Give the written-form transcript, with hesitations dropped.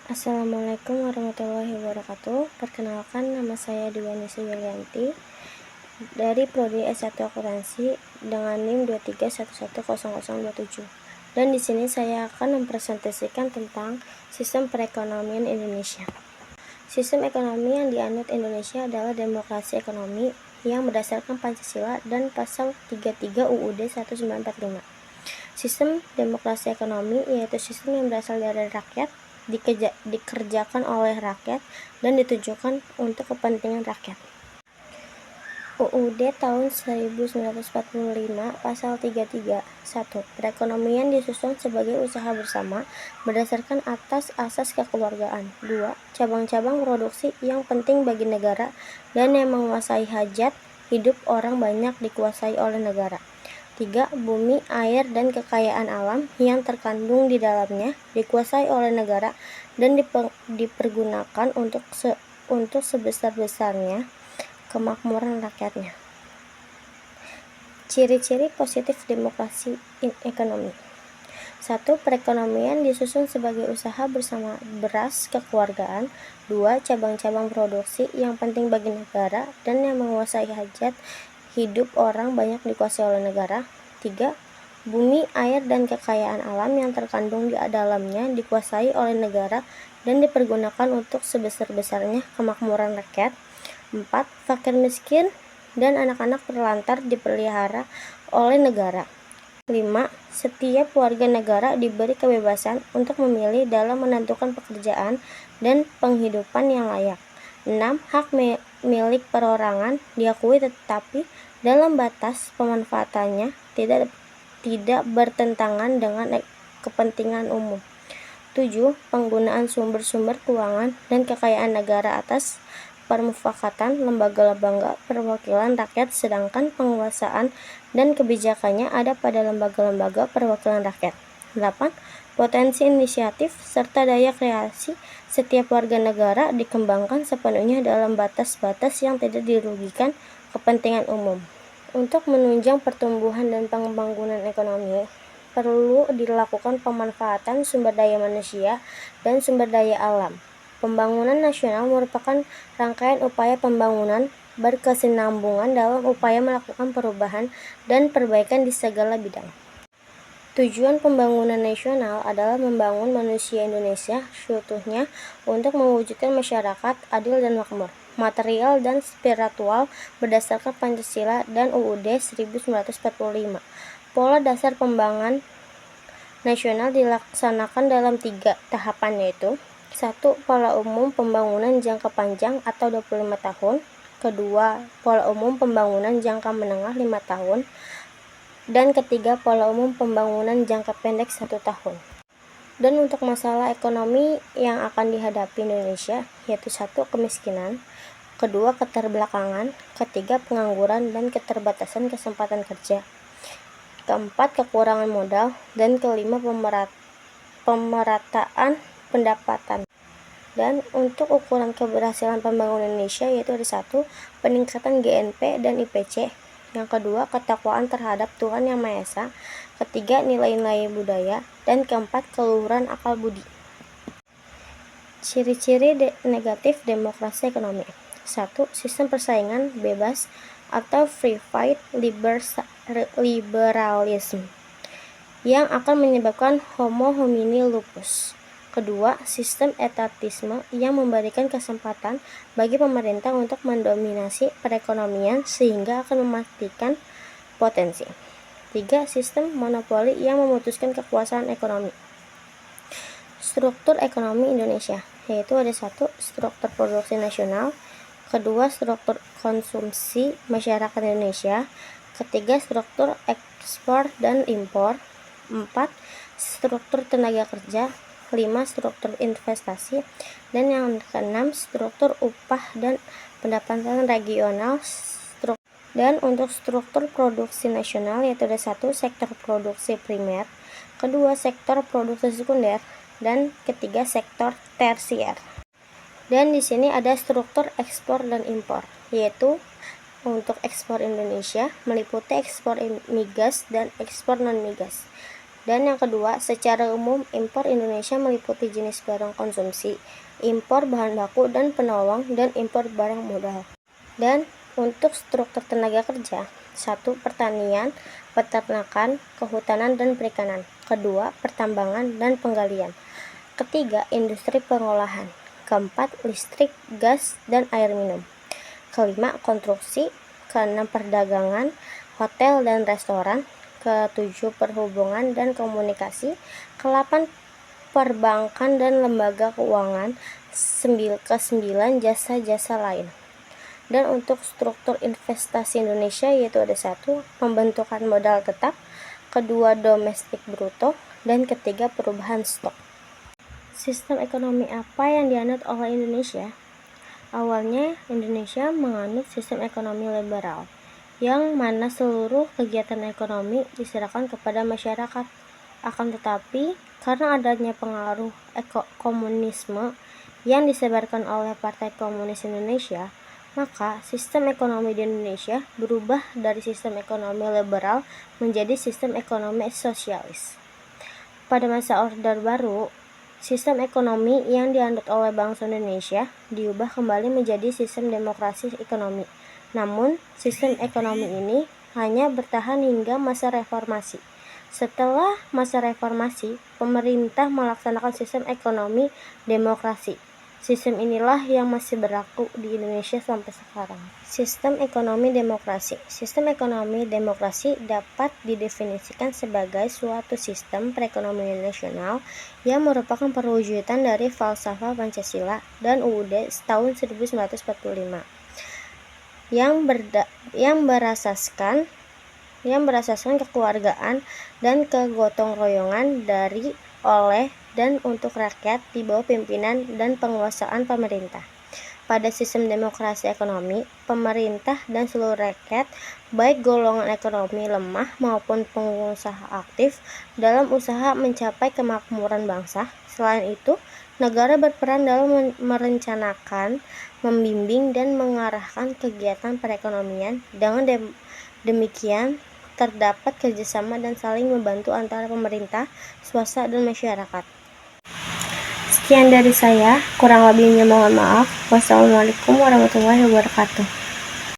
Assalamualaikum warahmatullahi wabarakatuh. Perkenalkan, nama saya Dewanisa Yulianti dari Prodi S1 Akuntansi dengan NIM 23110027. Dan di sini saya akan mempresentasikan tentang sistem perekonomian Indonesia. Sistem ekonomi yang dianut Indonesia adalah demokrasi ekonomi yang berdasarkan Pancasila dan Pasal 33 UUD 1945. Sistem demokrasi ekonomi yaitu sistem yang berasal dari rakyat, dikerjakan oleh rakyat, dan ditujukan untuk kepentingan rakyat. UUD tahun 1945 Pasal 33 1. Perekonomian disusun sebagai usaha bersama berdasarkan atas asas kekeluargaan. 2. Cabang-cabang produksi yang penting bagi negara dan yang menguasai hajat hidup orang banyak dikuasai oleh negara. 3. Bumi, air, dan kekayaan alam yang terkandung di dalamnya dikuasai oleh negara dan dipergunakan untuk sebesar-besarnya kemakmuran rakyatnya. Ciri-ciri positif demokrasi ekonomi. 1. Perekonomian disusun sebagai usaha bersama beras kekeluargaan. 2. Cabang-cabang produksi yang penting bagi negara dan yang menguasai hajat hidup orang banyak dikuasai oleh negara. 3. Bumi, air, dan kekayaan alam yang terkandung di dalamnya dikuasai oleh negara dan dipergunakan untuk sebesar-besarnya kemakmuran rakyat. 4. Fakir miskin dan anak-anak terlantar dipelihara oleh negara. 5. Setiap warga negara diberi kebebasan untuk memilih dalam menentukan pekerjaan dan penghidupan yang layak. 6. Hak milik perorangan diakui tetapi dalam batas pemanfaatannya tidak bertentangan dengan kepentingan umum. 7. Penggunaan sumber-sumber keuangan dan kekayaan negara atas permufakatan lembaga-lembaga perwakilan rakyat, sedangkan penguasaan dan kebijakannya ada pada lembaga-lembaga perwakilan rakyat. 8. Potensi inisiatif serta daya kreasi setiap warga negara dikembangkan sepenuhnya dalam batas-batas yang tidak dirugikan kepentingan umum. Untuk menunjang pertumbuhan dan pembangunan ekonomi, perlu dilakukan pemanfaatan sumber daya manusia dan sumber daya alam. Pembangunan nasional merupakan rangkaian upaya pembangunan berkesinambungan dalam upaya melakukan perubahan dan perbaikan di segala bidang. Tujuan pembangunan nasional adalah membangun manusia Indonesia seutuhnya untuk mewujudkan masyarakat adil dan makmur, material dan spiritual berdasarkan Pancasila dan UUD 1945. Pola dasar pembangunan nasional dilaksanakan dalam 3 tahapan, yaitu 1. Pola umum pembangunan jangka panjang atau 25 tahun. 2. Pola umum pembangunan jangka menengah 5 tahun. Dan 3. Pola umum pembangunan jangka pendek 1 tahun. Dan untuk masalah ekonomi yang akan dihadapi Indonesia, yaitu 1. Kemiskinan, 2. Keterbelakangan, 3. Pengangguran dan keterbatasan kesempatan kerja, 4. Kekurangan modal, dan 5. Pemerataan pendapatan. Dan untuk ukuran keberhasilan pembangunan Indonesia, yaitu ada 1. Peningkatan GNP dan IPC, yang 2. Ketakwaan terhadap Tuhan Yang Maha Esa, 3. Nilai-nilai budaya, dan 4. Keluhuran akal budi. Ciri-ciri negatif demokrasi ekonomi. 1. Sistem persaingan bebas atau free fight liberalism yang akan menyebabkan homo homini lupus. 2. Sistem etatisme yang memberikan kesempatan bagi pemerintah untuk mendominasi perekonomian sehingga akan mematikan potensi. 3. Sistem monopoli yang memutuskan kekuasaan ekonomi. Struktur ekonomi Indonesia, yaitu ada 1. Struktur produksi nasional, 2. Struktur konsumsi masyarakat Indonesia, 3. Struktur ekspor dan impor, 4. Struktur tenaga kerja, 5. Struktur investasi, dan yang ke-6 struktur upah dan pendapatan regional. Dan untuk struktur produksi nasional, yaitu ada 1. Sektor produksi primer, 2. Sektor produksi sekunder, dan 3. Sektor tersier. Dan di sini ada struktur ekspor dan impor, yaitu untuk ekspor Indonesia meliputi ekspor migas dan ekspor non-migas. Dan yang kedua, secara umum impor Indonesia meliputi jenis barang konsumsi, impor bahan baku dan penolong, dan impor barang modal. Dan untuk struktur tenaga kerja, 1. Pertanian, peternakan, kehutanan, dan perikanan. Kedua, pertambangan dan penggalian. Ketiga, industri pengolahan. Keempat, listrik, gas, dan air minum. Kelima, konstruksi. Keenam, perdagangan, hotel dan restoran. Ketujuh, perhubungan dan komunikasi. Kedelapan, perbankan dan lembaga keuangan. Kesembilan, jasa-jasa lain. Dan untuk struktur investasi Indonesia yaitu ada 1. Pembentukan modal tetap, kedua domestik bruto, dan ketiga perubahan stok. Sistem ekonomi apa yang dianut oleh Indonesia? Awalnya Indonesia menganut sistem ekonomi liberal, yang mana seluruh kegiatan ekonomi diserahkan kepada masyarakat. Akan tetapi, karena adanya pengaruh komunisme yang disebarkan oleh Partai Komunis Indonesia, maka sistem ekonomi di Indonesia berubah dari sistem ekonomi liberal menjadi sistem ekonomi sosialis. Pada masa Orde Baru, sistem ekonomi yang dianut oleh bangsa Indonesia diubah kembali menjadi sistem demokrasi ekonomi. Namun, sistem ekonomi ini hanya bertahan hingga masa reformasi. Setelah masa reformasi, pemerintah melaksanakan sistem ekonomi demokrasi. Sistem inilah yang masih berlaku di Indonesia sampai sekarang. Sistem ekonomi demokrasi. Sistem ekonomi demokrasi dapat didefinisikan sebagai suatu sistem perekonomian nasional yang merupakan perwujudan dari falsafah Pancasila dan UUD tahun 1945 yang berasaskan kekeluargaan dan kegotong royongan dari, oleh, dan untuk rakyat di bawah pimpinan dan penguasaan pemerintah. Pada sistem demokrasi ekonomi, pemerintah dan seluruh rakyat, baik golongan ekonomi lemah maupun pengusaha aktif dalam usaha mencapai kemakmuran bangsa. Selain itu, negara berperan dalam merencanakan, membimbing, dan mengarahkan kegiatan perekonomian. Dengan demikian, terdapat kerjasama dan saling membantu antara pemerintah, swasta, dan masyarakat. Sekian dari saya, kurang lebihnya mohon maaf. Wassalamualaikum warahmatullahi wabarakatuh.